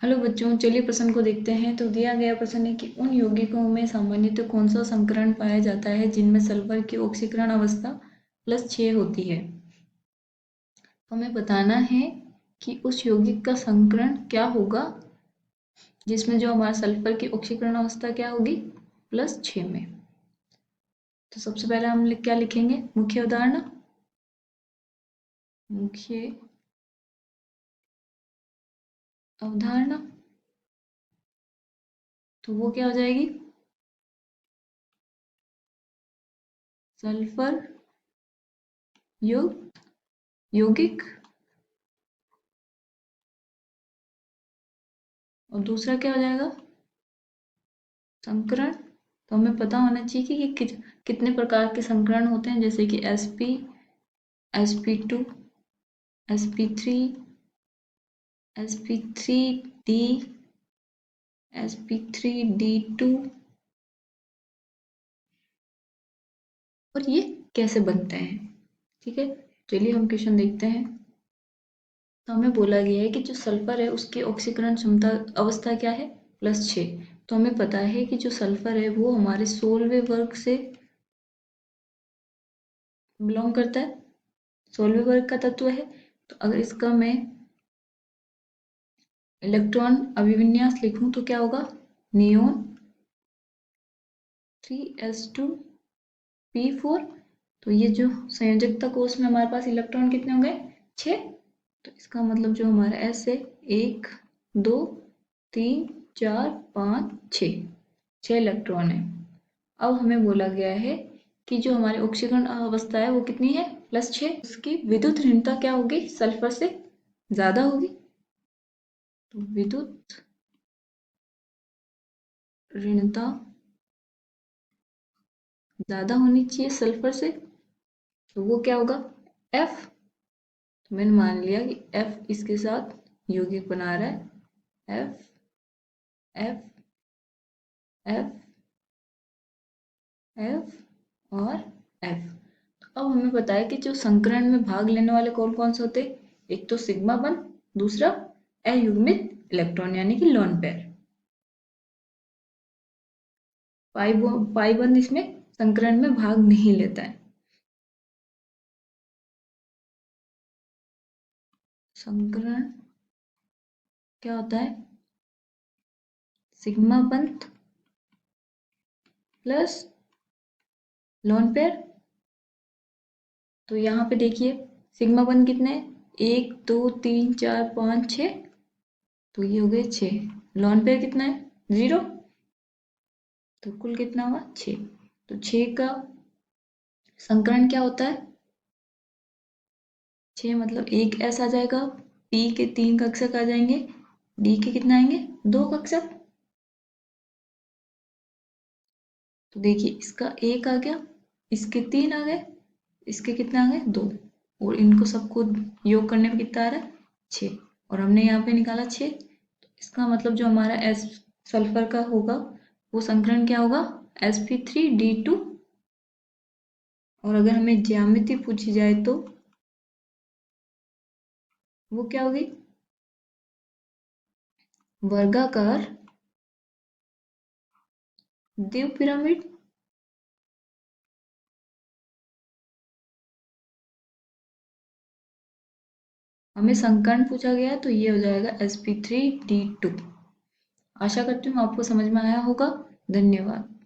Hello बच्चों, चलिए प्रश्न को देखते हैं। तो दिया गया प्रश्न है कि उन यौगिकों में सामान्यतः कौन सा संकरण पाया जाता है जिनमें सल्फर की ऑक्सीकरण अवस्था +6 होती है। तो हमें बताना है कि उस यौगिक का संकरण क्या होगा जिसमें जो हमारा सल्फर की ऑक्सीकरण अवस्था क्या होगी, +6 में। तो सबसे पहले हम क्या लिखेंगे, मुख्य उदाहरण। मुख्य अवधारणा, तो वो क्या हो जाएगी, सल्फर युक्त यौगिक। और दूसरा क्या हो जाएगा, संकरण। तो हमें पता होना चाहिए कि कितने प्रकार के संकरण होते हैं, जैसे कि sp, sp2, sp3, sp3d, sp3d2। और ये कैसे बनते हैं, ठीक है। चलिए हम क्वेश्चन देखते हैं। तो हमें बोला गया है कि जो सल्फर है उसकी ऑक्सीकरण क्षमता अवस्था क्या है, +6। तो हमें पता है कि जो सल्फर है वो हमारे 16वें वर्ग से बिलोंग करता है, 16वें वर्ग का तत्व है। तो अगर इसका मैं इलेक्ट्रॉन अभिविन्यास लिखूं तो क्या होगा, नियोन 3s2p4। तो ये जो संयोजकता कोष में हमारे पास इलेक्ट्रॉन कितने होंगे, 6। तो इसका मतलब जो हमारा s है 1 2 3 4 5 6, 6 इलेक्ट्रॉन है। अब हमें बोला गया है कि जो हमारी ऑक्सीकरण अवस्था है वो कितनी है, +6। उसकी विद्युत ऋणता क्या होगी, सल्फर से ज्यादा होगी। तो विद्युत ऋणता ज्यादा होनी चाहिए सल्फर से, तो वो क्या होगा, F। तो मैंने मान लिया कि F इसके साथ यौगिक बना रहा है, F F F F और F। तो अब हमें पता है कि जो संकरण में भाग लेने वाले कौन कौन से होते हैं, एक तो सिग्मा बंध, दूसरा अयुग्मित इलेक्ट्रॉन यानी कि लोन पेयर। पाई बंध इसमें संकरण में भाग नहीं लेता है। संकरण क्या होता है, सिग्मा बंध प्लस लोन पेयर। तो यहाँ पे देखिए सिग्मा बंध कितने, 1 2 3 4 5 6। तो ये हो गए 6। लोन पेयर कितना है, 0। तो कुल कितना हुआ, 6। तो 6 का संकरण क्या होता है, 6 मतलब एक S आ जाएगा, P के 3 कक्षक आ जाएंगे, D के कितना आएंगे, 2 कक्षक। तो देखिए इसका 1 आ गया, इसके 3 आ गए, इसके कितने आ गए, 2। और इनको सबको योग करने पे कितना आ रहा है, 6। और हमने यहाँ पे निकाला 6। तो इसका मतलब जो हमारा S सल्फर का होगा वो संकरण क्या होगा, sp3d2। और अगर हमें ज्यामिति पूछी जाए तो वो क्या होगी, वर्गाकार द्वीप पिरामिड। हमें संकर्ण पूछा गया तो ये हो जाएगा sp3d2। आशा करती हूँ आपको समझ में आया होगा। धन्यवाद।